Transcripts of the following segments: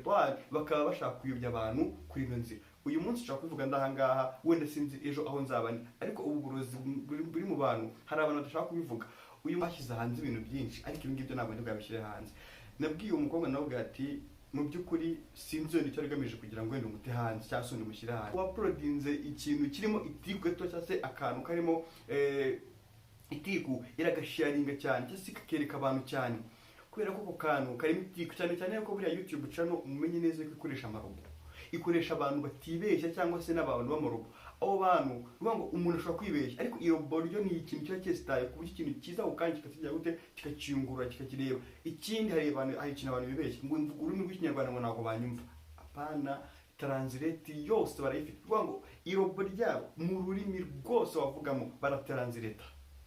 shaytan bakaba bashaka kuyobya abantu kuri ino nzira. Uyu munsi nshaka kuvuga ndahangaha, wenda sinzi ejo aho nzabani, ariko ubu burozi buri mu bantu hari abantu badashaka kubivuga. Uyu bashyize hanze ibintu byinshi, ariko ibi ngibyo ntabwo ndibwa bishyire hanze. Nabwiye umukobwa nawe ati mu by'ukuri sinzi icyo rigamije kugira ngo wenda umute hanze cyangwa se umushyire hanze. Waprodinze ikintu kirimo itiku gato cyangwa se akantu karimo itiku iragasharinga cyane cyangwa se kakereka abantu cyane, kubera ko ako kantu karimo itiku cyane cyane ko buriya YouTube channel umenye neza ko ikoresha amarobo, ikoresha abantu batibeshya cyangwa se n'abantu b'amarobo. Abo bantu ruvuga ngo umuntu ashobora kwibeshya, ariko iyo robo ryo ni ikintu cyo cyesitaye ku buryo ikintu kiza ukanje kikatijya gute kikaciyungurura kikakireba. Ikindi hari ikintu abantu bibeshya ngo mvuga ururimi rw'ikinyarwanda ngo ntabwo banyumva. Apana, translate yose barayifite. Ruvuga ngo iyo robo ryabo mu rurimi rwose wavugamo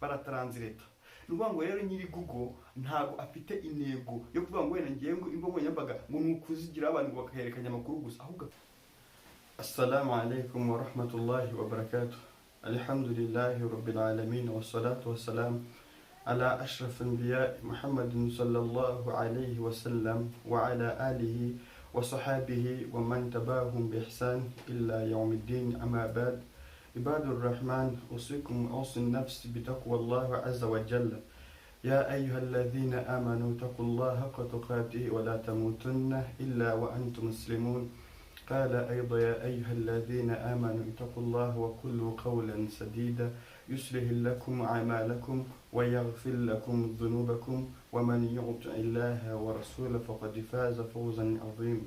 baratranslate. Ruvuga ngo rero nyiri Google ntabwo afite intego yo kuvuga ngo wenda ngiye ngo imbogo nyambaga ngo nukuzigira abantu bakaherekanya amakuru gusa, ahubwo السلام عليكم ورحمة الله وبركاته. الحمد لله رب العالمين والصلاة والسلام على أشرف الأنبياء محمد صلى الله عليه وسلم وعلى آله وصحابه ومن تبعهم بإحسان إلى يوم الدين. أما بعد، عباد الرحمن، أوصيكم وأوصي النفس بتقوى الله عز وجل. يا أيها الذين آمنوا اتقوا الله حق تقاته ولا تموتن إلا وأنتم مسلمون. قال أيضا يا أيها الذين آمنوا اتقوا الله وقولوا قولا سديدا يصلح لكم أعمالكم ويغفر لكم ذنوبكم ومن يطع الله ورسوله فقد فاز فوزا عظيما.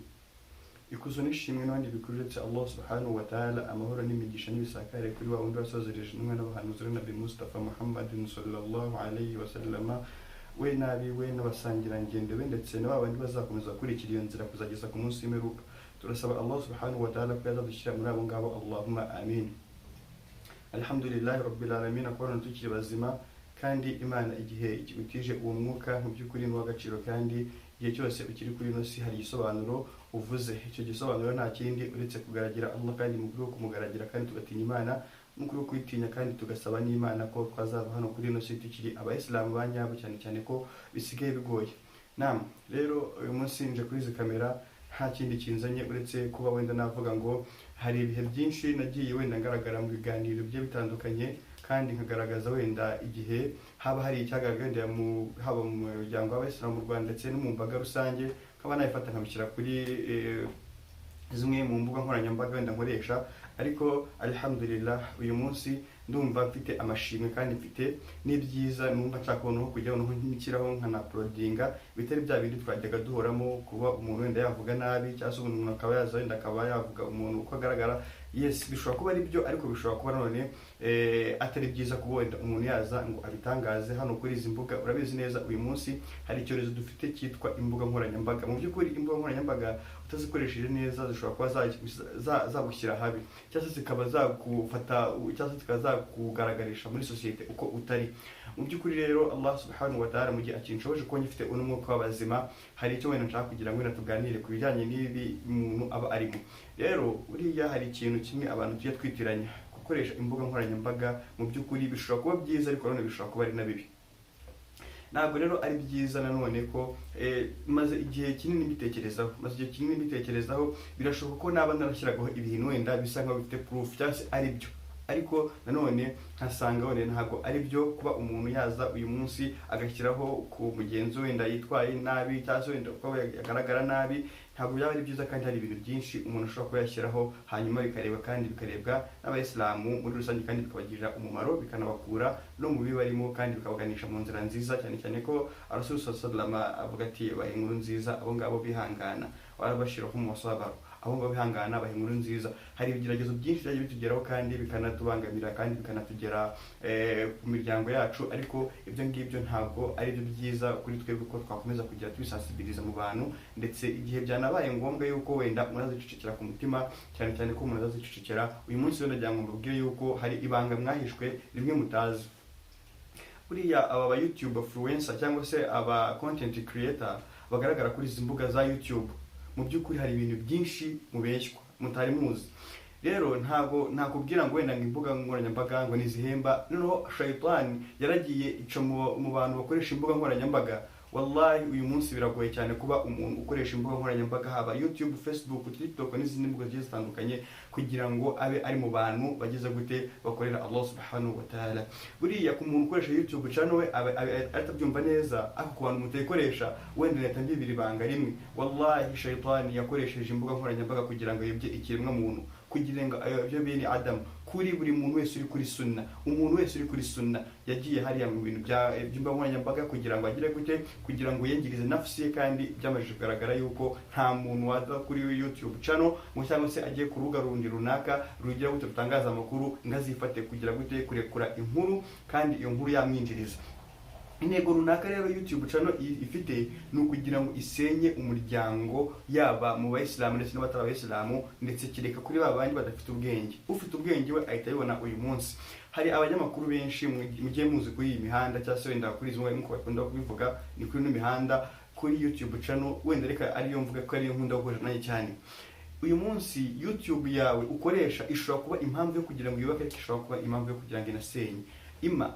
ikuzo nishimwe n'abandi bikururetse Allah subhanahu wa ta'ala, amahoro n'imigisha n'ibisakare kuri wa wundi wasozereje n'umwe n'abahanuzi Nabi Mustafa Muhammadin sallallahu alayhi wa sallam, we nabi we n'abasangirangendo be ndetse n'abandi bazakomeza kurikira iyo nzira kuzageza ku munsi w'imperuka. Turasaba Allah subhanahu wa ta'ala ko yazadushyira muri abo ngabo, Allahumma amin. Alhamdulillah rabbil alamin, akora tukiri bazima kandi Imana igihe ikigutije uwo mwuka mu by'ukuri n'uw'agaciro, kandi igihe cyose ukiri kuri ino si hari igisobanuro uvuze. Icyo gisobanuro nta kindi uretse kugaragira Allah, kandi mukuru wo kumugaragira kandi tugatinya Imana, mukuru wo kwitinya kandi tugasaba n'Imana ko twazava hano kuri ino si tukiri abayisilamu ba nyabo, cyane cyane ko bisigaye bigoye. Naam, rero uyu munsi nje kuri izi kamera nta kindi kinzanye uretse kuba wenda navuga ngo hari ibihe byinshi nagiye wenda ngaragara mu biganiro bye bitandukanye, kandi nkagaragaza wenda igihe haba hari icyagaragara haba mu muryango w'Abayisilamu mu Rwanda ndetse no mu mbaga rusange, nkaba nabifata nkabishyira kuri zimwe mu mbuga nkoranyambaga wenda nkoresha. Ariko alhamdulillah uyu munsi ndumva mfite amashimwe kandi mfite n'ibyiza numva nshaka kubona kujya nk'ikiraho nkanaplodinga, bitari bya bindi twajyaga duhoramo kuba umuntu wenda yavuga nabi cyangwa se umuntu akaba yaza wenda akaba yavuga umuntu uko agaragara. Yes, bishobora kuba ari byo, ariko bishobora kuba none atari byiza kuba wenda umuntu yaza ngo abitangaze hano kuri izi mbuga. Urabizi neza uyu munsi hari icyorezo dufite cyitwa imbuga nkoranyambaga. Mu by'ukuri imbuga nkoranyambaga utazikoresheje neza zishobora kuba zagushyira habi, cyangwa se zikaba zagufata cyangwa se zikaba zakugaragarisha muri sosiyete uko utari. Mu by'ukuri rero Allah subhanahu wa ta'ala mu gihe akinshoboje ko ngifite umwuka w'abazima, hari icyo wenda nshaka kugira ngo wenda tuganire ku bijyanye n'ibi umuntu aba arimo. Rero buriya hari ikintu kimwe abantu tujya twitiranya, gukoresha imbuga nkoranyambaga mu by'ukuri bishobora kuba byiza, ariko nanone bishobora kuba ari na bibi. Ntabwo rero ari byiza nanone ko maze igihe kinini mbitekerezaho, birashoboka ko naba narashyiragaho ibintu wenda bisa nkaho bifite proof cyangwa se ari byo, ariko nanone nkasanga wenda ntabwo ari byo kuba umuntu yaza uyu munsi agashyiraho ku mugenzi wenda yitwaye nabi cyangwa se wenda uko yagaragara nabi. Ntabwo byaba ari byiza, kandi hari ibintu byinshi umuntu ashobora kuba yashyiraho hanyuma bikarebwa kandi bikarebwa n'abayisilamu muri rusange, kandi bikabagirira umumaro, bikanabakura no mu bibi barimo, kandi bikabaganisha mu nzira nziza. Cyane cyane ko Rasul sallallahu avuga ati baha inkuru nziza abo ngabo bihangana, warabashiraho mu masabaro, abo ngabo bihangana baha inkuru nziza. Hari ibigeragezo byinshi byagiye bitugeraho kandi bikanatubangamira kandi bikanatugera ku miryango yacu, ariko ibyo ngibyo ntabwo ari byo byiza kuri twebwe ko twakomeza kugira tubisasibiriza mu bantu, ndetse igihe byanabaye ngombwa yuko wenda umuntu azicecekera ku mutima, cyane cyane ko umuntu azicecekera. Uyu munsi wenda ndagira ngo mbabwire yuko hari ibanga mwahishwe rimwe mutazi. Buriya aba YouTube influencer cyangwa se aba content creator bagaragara kuri izi mbuga za YouTube, mu by'ukuri hari ibintu byinshi mubeshywa mutari muzi. Rero ntabwo nakubwira ngo wenda ngo imbuga nkoranyambaga ngo nizihemba. Noneho shaytan yaragiye ica mu bantu bakoresha imbuga nkoranyambaga wallahi uyu munsi biragoye cyane kuba umuntu ukoresha imbuga nkoranyambaga haba YouTube, Facebook, TikTok n'izindi mbuga zigiye zitandukanye kugira ngo abe ari mu bantu bageze gute bakorera Allah subhanahu wa ta'ala. Buriya ku muntu ukoresha YouTube channel we atabyumva neza, ako ku bantu mutayikoresha wenda leta mbibiri banga rimwe. Wallahi shaytani yakoresheje imbuga nkoranyambaga kugira ngo yibye ikiremwa muntu, kugira ngo ayobye bene Adam. Kuri buri muntu wese uri kuri sunna, umuntu wese uri kuri sunna yagiye hariya mu bintu by'imbuga nkoranyambaga kugira ngo agire gute, kugira ngo yengirize nafsi ye, kandi byamaze kugaragara yuko nta muntu waza kuri YouTube channel ngo cyangwa se agiye ku rubuga rundi runaka rugira gute rutangaza amakuru ngazifate kugira gute kurekura inkuru kandi iyo nkuru yamwinjiriza. Intego runaka rero YouTube channel ifite ni ukugira ngo isenye umuryango, yaba mu bayisilamu ndetse n'abatari abayisilamu, ndetse kireka kuri babandi badafite ubwenge. Ufite ubwenge we ahita yibona uyu munsi. Hari abanyamakuru benshi mugiye muzi kuri iyi mihanda cyangwa se wenda kuri zimwe nk'uko bakunda kubivuga, ni kuri ino mihanda kuri YouTube channel, wenda reka ariyo mvuga ko ariyo nkunda gukoresha nayo cyane. Uyu munsi YouTube yawe ukoresha ishobora kuba impamvu yo kugira ngo yubake, ishobora kuba impamvu yo kugira ngo inasenye.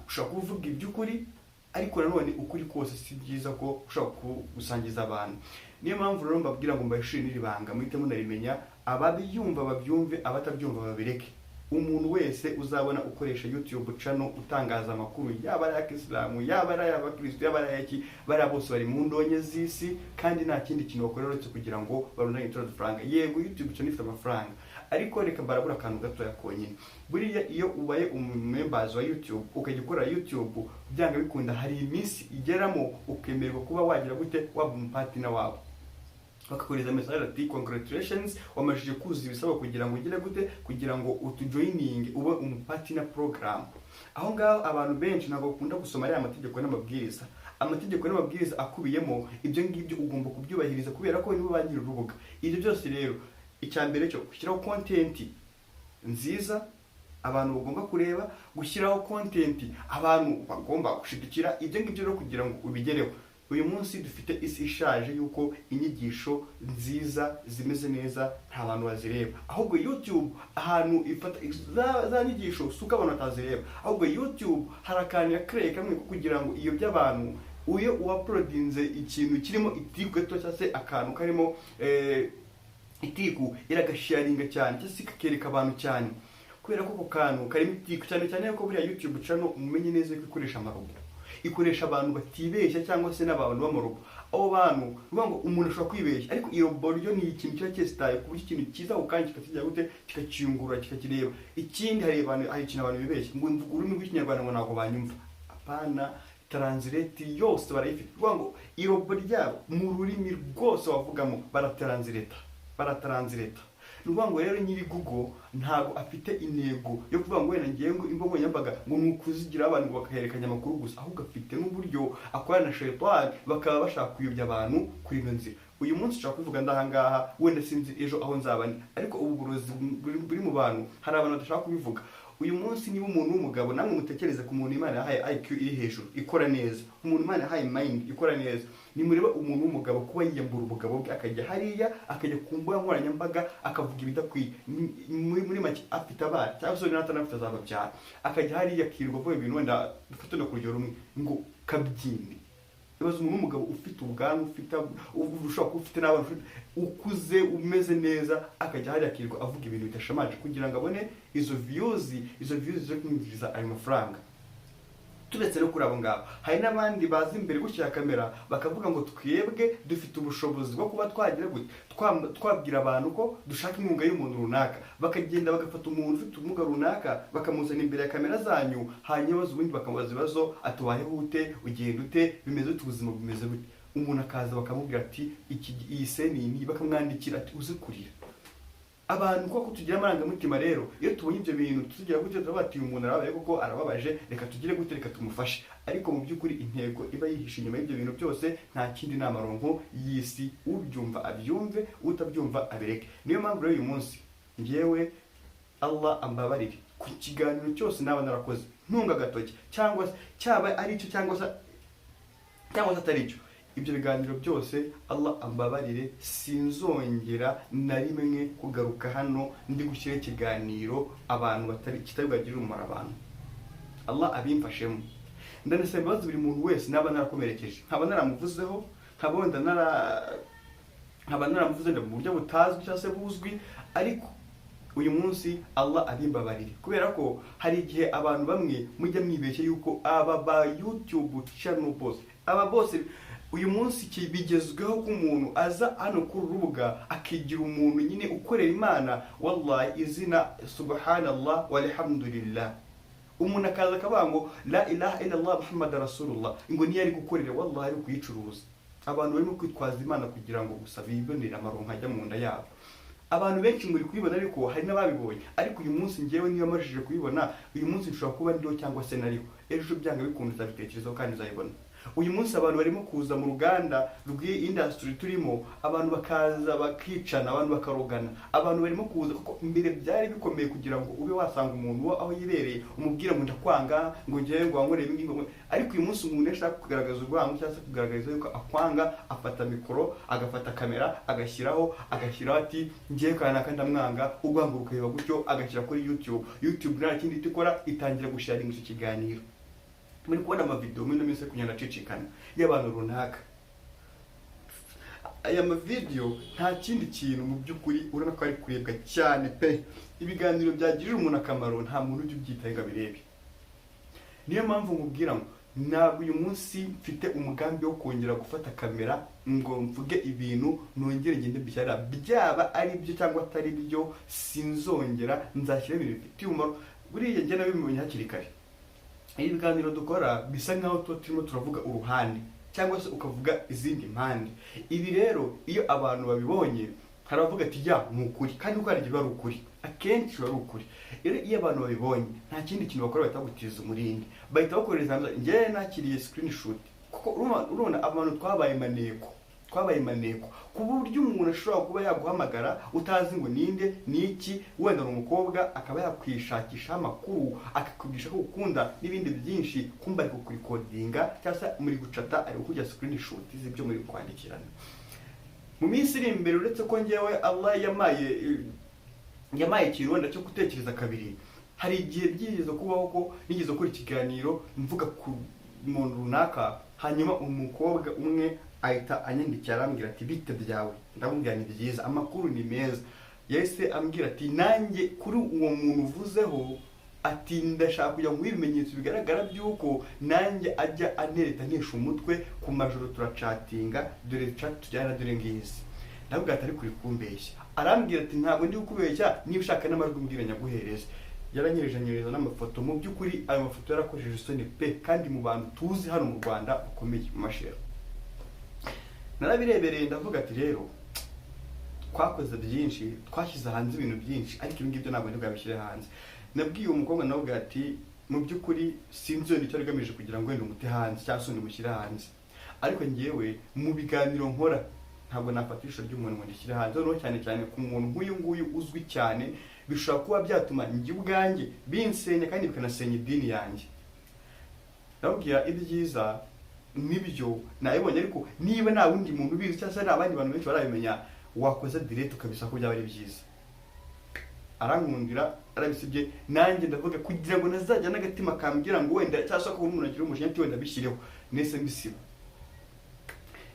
Ushobora kuvuga iby'ukuri, ariko nanone ukuri kose si byiza ko ushobora gusangiza abantu. Niyo mpamvu rero mbabwira ngo mbashire n'ibanga muhite munarimenya, ababiyumva babyumve, abatabyumva babireke. Umuntu wese uzabona ukoresha YouTube channel utangaza amakuru, yaba ari Islamu, yaba ari abakristo, yaba ari iki, bari bose bari mu ndonye z'isi, kandi nta kindi kintu bakorera uretse kugira ngo barunanye amafaranga. Yego YouTube channel ifite amafaranga, ariko reka barabura akantu gato yakonyine. Buriya iyo ubaye umembazi wa YouTube ukajya ukora YouTube, byanga bikunda hari iminsi igeramo ukemerwa kuba wagira gute waba umupatina wabo, bakakoreza message ati congratulations, wamajije kuzuza ibisaba kugira ngo ugire gute, kugira ngo utujoining ube umupatina program. Aho ngaho abantu benshi ntabwo bakunda gusoma ari amategeko n'amabwiriza. Amategeko n'amabwiriza akubiyemo ibyo ngibyo ugomba kubyubahiriza kubera ko nibo bagira urubuga. Ibyo byose rero icyambere cyo gushyiraho content nziza abantu bagomba kureba, gushyiraho content abantu bagomba gushigikira, ibyo ngibyo rero kugira ngo ubigereho. Uyu munsi dufite isi ishaje yuko inyigisho nziza zimeze neza nta bantu bazireba, ahubwo YouTube ahantu ifata za nyigisho suka abantu batazireba, ahubwo YouTube harakantu yakreye kamwe kugira ngo iyo by'abantu uyo uploadinze ikintu kirimo itiku gato cyangwa se akantu karimo itiku iragasharinga cyane cyangwa se kakereka abantu cyane, kubera ko ako kantu karimo itiku cyane cyane ko buriya YouTube channel umenye neza ko ikoresha amarobo, ikoresha abantu batibeshya cyangwa se n'abantu b'amarobo. Abo bantu ngo umuntu ashobora kwibeshya, ariko iyo boryo ni ikintu cyo cyesitaye ku ikintu kiza ukanje kikatijya gute kikaciyungura kikakireba. Ikindi hari ikintu abantu bibeshya ngo mvuga ururimi rw'ikinyarwanda ngo ntabwo banyumva. Apana, translate yose barayifite, ngo iyo boryo mu rurimi rwose wavugamo baratranslate. Ngo rero nyiri Google ntago afite intego yo kuvuga ngo wenda ngiye ngo imbuga nkoranyambaga ngo nukuzigira abantu bakaherekanya amakuru gusa, ahubwo afite n'uburyo akorana na shaytan bakaba bashaka kuyobya abantu kuri ino nzira. Uyu munsi nshaka kuvuga ndahangaha, wenda sinzi ejo aho nzabani, ariko ubu burozi buri mu bantu hari abantu badashaka kubivuga. Uyu munsi niba umuntu w'umugabo namwe mutekereza ku muntu Imana yahaye IQ iri hejuru ikora neza, umuntu Imana yahaye mind ikora neza, nimureba umuntu w'umugabo kuba yiyambura ubugabo bwe akajya hariya akajya ku mbuga nkoranyambaga akavuga ibidakwiye, muri make afite abana cyangwa se n'atanafite azababyara, akajya hariya akirirwa avuga ibintu wenda dufite no kurugero rumwe ngo kabyine. Ibaze umuntu w'umugabo ufite ubwanwa, ufite ushobora kuba ufite n'abana ukuze umeze neza, akajya hariya akirirwa avuga ibintu bidashamaje kugira ngo abone izo views zo kwinjiriza ayo mafaranga. Turetse no kuri abo ngabo hari n'abandi bazi imbere gushyira kamera bakavuga ngo twebwe dufite ubushobozi bwo kuba twagira gute twabwira abantu ko dushaka inkunga y'umuntu runaka, bakagenda bagafata umuntu ufite ubumuga runaka bakamuzana imbere ya kamera zanyu, hanyuma ubundi bakamubaza ibibazo, atubayeho ute, ugenda ute, bimeze ute, ubuzima bumeze gute. Umuntu akaza bakamubwira ati iyi seni bakamwandikira ati uze kurira. Abantu koko tugira amarangamutima rero, iyo tubonye ibyo bintu tugira gute turabatiye umuntu arabaye koko arababaje, reka tugire gute, reka tumufashe. Ariko mu by'ukuri intego iba yihishe inyuma y'ibyo bintu byose nta kindi n'amaronko y'isi, ubyumva abyumve, utabyumva abireke. Niyo mpamvu rero uyu munsi ngewe Allah ambabarire ku kiganiro cyose naba narakoze ntunga gatoki, cyangwa cyaba ari cyo cyangwa se atari cyo, ibyo biganiro byose Allah ambabarire, sinzongera na rimwe kugaruka hano ndi gushyira ikiganiro abantu kitari bwagirire umumaro abantu. Allah abimfashemo. ndanasaba imbabazi buri muntu wese naba narakomerekeje, nkaba naramuvuzeho, nkaba wenda naramuvuze mu buryo butazwi cyangwa se buzwi, ariko uyu munsi Allah abimbabarire, kubera ko hari igihe abantu bamwe mujya mwibeshye yuko aba ba YouTube channel boss, aba bose uyu munsi bigezweho ko umuntu aza hano ku rubuga akigira umuntu nyine ukorera Imana, wallahi izina subhanallah walhamdulillah, umuntu akaza akavuga ngo la ilaha illallah muhammad rasulullah, ngo niyo ari gukorera, wallahi ari kuyicuruza. Abantu barimo kwitwaza Imana kugira ngo gusa bibonere amaronko ajya mu nda yabo. Abantu benshi muri kubibona, ariko hari n'ababibonye, ariko uyu munsi ngewe niyo amajije kubibona, uyu munsi nshobora kuba ndiho cyangwa se nariho, ejo byanga bikunda uzabitekerezaho kandi uzabibona. Uyu munsi abantu barimo kuza mu ruganda rw'industry turimo, abantu bakaza bakicana, abantu bakarogana, abantu barimo kuza kuko imbere byari bikomeye kugira ngo ube wasanga umuntu aho yibereye umubwira ngo ndakwanga, ngo ngewe ngo wankoreye ibi ngibi, ariko uyu munsi umuntu yashaka kugaragaza urwango cyangwa se kugaragariza yuko akwanga, afata mikoro, agafata kamera, agashyiraho ati ngewe kanaka ndamwanga, urwango rukaba gutyo, agashyira kuri YouTube nta kindi ikora, itangira gusharinga iki kiganiro. Muri kubona amavideo muri minsi kugenda acicikana y'abantu runaka. Aya mavideo nta kindi kintu mu by'ukuri urana ko ari kurebwa cyane pe. Ibiganiro byagirira umuntu akamaro nta muntu ujya ubyitaye ngo birebe. Niyo mpamvu nkubwira ngo ntabwo uyu munsi mfite umugambi wo kongera gufata kamera ngo mvuge ibintu nongere ngende bishyara, byaba ari byo cyangwa atari byo sinzongera, nzashyira ibintu bifitiye umumaro. Buriya njye nabimenye hakiri kare. Iyi biganiro dukora bisa nkaho turimo turavuga uruhande cyangwa se ukavuga izindi mpande. Ibi rero iyo abantu babibonye haravuga ati ya mukuri, kandi uko ari bari ukuri, akenshi bari ukuri. Iyo abantu babibonye nta kindi kintu bakora, bahita bagutiza umurindi, bahita bakoreza hamwe. Njye nakiriye screenshot kuko urabona abantu twabaye maneko ku buryo umuntu ashobora kuba yaguhamagara utazi ngo ninde niki, wenda ni umukobwa akaba yakwishakisha amakuru akakubwisha ko ukunda n'ibindi byinshi, kumba ari kukurekodinga cyangwa se muri gucata ari kujya screenshot z'ibyo muri kwandikirana. Mu minsi iri imbere uretse ko ngewe Allah yamaye ikironda cyo gutekereza kabiri, hari igihe byigize kubaho ko nigeze gukora ikiganiro mvuga ku muntu runaka, hanyuma umukobwa umwe ahita anyandikira arambwira ati bite byawe, ndamubwira ni byiza, amakuru ni meza. Yahise ambwira ati nanjye kuri uwo muntu uvuzeho ati ndashaka kujya mu bimenyetso bigaragara by'uko nanjye ajya anereta ntesha umutwe ku majoro turacatinga, dore chat tujyana dore ngizi. Ndabwira ati ari kuri kumbeshya. Arambwira ati ntabwo ndi kukubeshya, niba ushaka n'amajwi mbwira nyaguhereze. Yaranyereza n'amafoto, mu by'ukuri ayo mafoto yarakojeje isoni pe, kandi mu bantu tuzi hano mu Rwanda ukomeye mu mashero. Narabirebereye ndavuga ati rero twakoze byinshi, twashyize hanze ibintu byinshi, ariko ibi ngibyo ntabwo ndi bwabishyire hanze. Nabwiye umukobwa nawe ati mu by'ukuri sinzi icyo rigamije kugira ngo wenda umute hanze cyangwa se umushyire hanze, ariko ngewe mu biganiro nkora ntabwo nafatisha ry'umuntu ngo ndishyire hanze, no cyane cyane ku muntu nk'uyu nguyu uzwi cyane, bishobora kuba byatuma njye ubwanjye binsenya kandi bikanasenya idini yanjye. Ndabwira ibyiza nibyo nabibonye, ariko niba nta wundi muntu ubizi cyangwa se nta abandi bantu benshi barabimenya, wakoze direct ukabisa ko byaba ari byiza. Arankundira, arabisibye, nanjye ndavuga kugira ngo nazajya n'agatima kambwira ngo wenda cyangwa ko umuntu agira umujinya ati wenda bishyireho, nese mbisiba.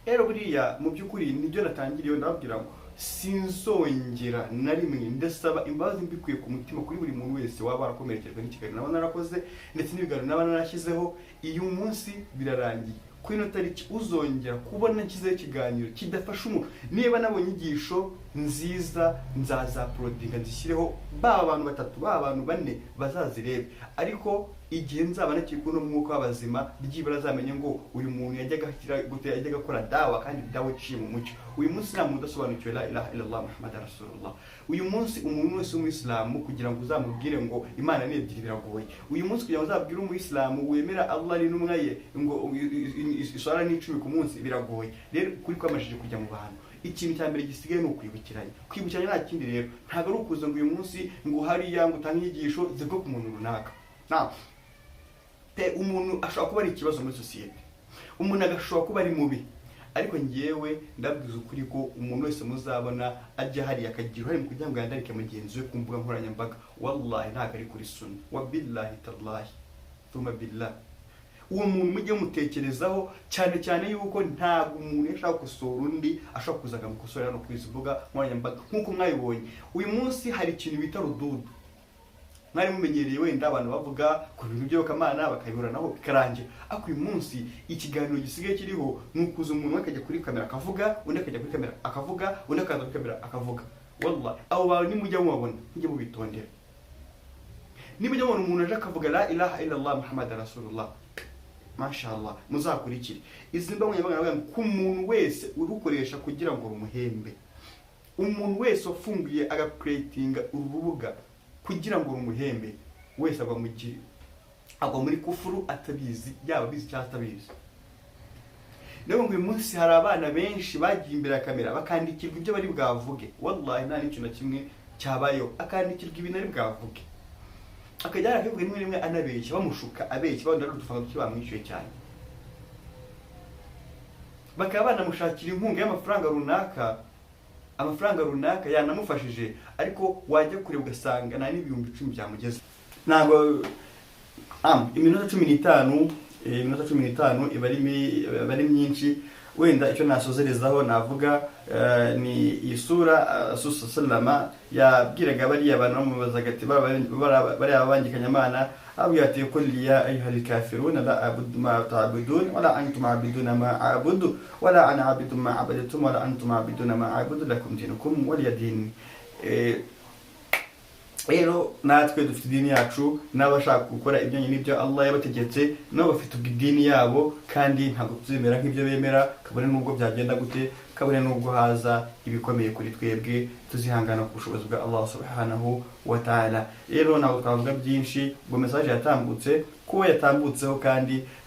Rero buriya mu by'ukuri nibyo natangiriye, ndababwira ngo sinzongera na rimwe, ndasaba imbabazi mbikuye ku mutima kuri buri muntu wese waba arakomerekejwe n'ikiganiro naba narakoze ndetse n'ibiganiro naba narashyizeho. Uyu munsi birarangiye, kuri ino tariki uzongera kubona nshyizeho ikiganiro kidafasha umuntu, niba nabonye inyigisho nziza nzazaprodinga nzishyireho, baba abantu 3 baba abantu 4 bazazirebe, ariko igihe nzaba nakikuno mu mwuka w'abazima byibura azamenye ngo uyu muntu yajyaga gukora dawa, kandi dawa iciye mu mucyo. Uyu munsi nta muntu udasobanukiwe la ilaha illallah muhammad rasulullah. Uyu munsi umuntu wese w'umuyisilamu kugira ngo uzamubwire ngo Imana ni ebyiri biragoye. Uyu munsi kugira ngo uzabwire umuyisilamu wemera Allah ari n'umwe ye ngo iswara ni 10 ku munsi biragoye. Rero kuri kwamashije kujya mu bantu, ikintu cya mbere gisigaye ni ukwibukiranya. Kwibukiranya nta kindi rero, ntabwo ari ukuza ngo uyu munsi ngo hariya ngo utange inyigisho zivuga ku muntu runaka. Umuntu ashobora kuba ari ikibazo muri sosiyete, umuntu agashobora kuba ari mubi, ariko ngewe ndabwiza ukuri ko umuntu wese muzabona ajya hariya akagira uruhare mu kugira ngo yandarike mugenzi we ku mbuga nkoranyambaga, wallahi ntabwo ari kuri sunna, wabillahi tallahi thumma billah. uwo muntu mujye mutekerezaho cyane cyane yuko ntabwo umuntu yashaka gusura undi ashaka kuzaga mukosora no kwizivuga nkoranyambaga nkuko mwayibonye. Uyu munsi hari ikintu bita rududu, mwari mumenyereye wenda abantu bavuga ku bintu by'Yobokamana bakabiburanaho bikarangira, ariko uyu munsi ikiganiro gisigaye kiriho nukuza umuntu akajya kuri kamera akavuga, undi akajya kuri kamera akavuga, undi akaza kuri kamera akavuga. Wallahi abo bantu nimujya mubabona mujye mubitondera. Nimujya mubona umuntu aje akavuga la ilaha illallah muhammadur rasulullah, mashallah muzakurikire. Izi mba nkoranyambaga ku muntu wese urukoresha kugira ngo rumuhembe, umuntu wese wafunguye agacreatinga urubuga kugira ngo rumuhembe wese agwa muri kufuru atabizi, yaba bizi cyangwa atabizi. Rero ngo uyu munsi hari abana benshi bagiye imbere ya kamera bakandikirwa ibyo bari bwavuge. Wallahi nta n'ikintu na kimwe cyabayeho, akandikirwa ibintu ari bwavuge, akajya aravuga rimwe rimwe anabeshya, bamushuka abeshya bandi ari udufaranga duke bamwishyuye cyane, bakaba banamushakira inkunga y'amafaranga runaka, amafaranga runaka yanamufashije, ariko wajya kure ugasanga nta n'ibihumbi 10 byamugeze. Ntabwo iminota 15 iba ari myinshi. Wenda icyo nasozerezaho navuga ni isura sallama yabwiraga bariya abantu bamubazaga ati bari abangikanyamana, abwira ati kulli ya ayyuhal kafirun la a'budu ma ta'budun wala antum a'buduna ma a'budu wala ana a'budu ma abadtum wala antum a'buduna ma a'budu lakum dinukum waliya din. Rero natwe dufite idini yacu, n'abashaka gukora ibyo n'ibyo Allah yabategetse nabo bafite idini yabo, kandi ntabwo tuzemera nk'ibyo bemera, kabone nubwo byagenda gute, kabone nubwo haza ibikomeye kuri twebwe, tuzihangana ku bushobozi bwa Allah subhanahu wa ta'ala. Rero ntabwo twavuga byinshi, ngo message yatambutse kuba yatambutseho,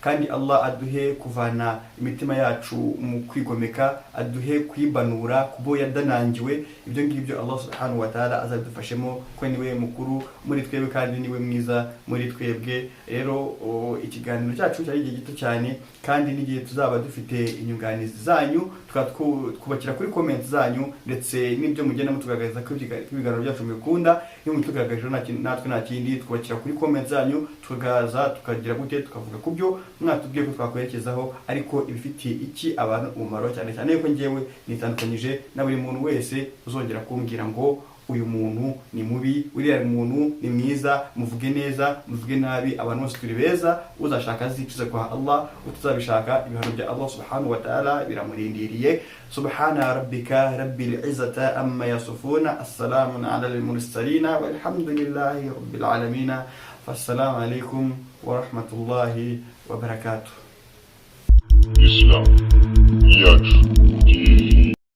kandi Allah aduhe kuvana imitima yacu mu kwigomeka, aduhe kwibanura kubo yadanangiwe. Ibyo ngibyo Allah subhanahu wa ta'ala azadufashemo, ko niwe mukuru muri twebwe kandi niwe mwiza muri twebwe. Rero ikiganiro cyacu cyari igihe gito cyane, kandi n'igihe tuzaba dufite inyunganizi zanyu twubakira kuri comment zanyu, ndetse n'ibyo mugenda mutugaragariza ko ibiganiro byacu mubikunda. Iyo mutugaragaje natwe nta kindi, twubakira kuri comment zanyu, tukagira gute, tukavuga ku byo mwatubwiye ko twakwerekezaho, ariko ibifitiye iki abantu umumaro, cyane cyane yuko njyewe nitandukanyije na buri muntu wese uzongera kumbwira ngo uyu muntu ni mubi, uriya muntu ni mwiza, muvuge neza, muvuge nabi, abantu bose turi beza. Uzashaka azicuza kwa Allah, utazabishaka ibihano bya Allah subhanahu wa ta'ala biramurindiriye. Subhana rabbika rabbil izzati amma yasifuna, assalamun ala al mursalin walhamdulillahi rabbil alamin. Fassalamu alaikum wa rahmatullahi wa barakatuh. Islam yacu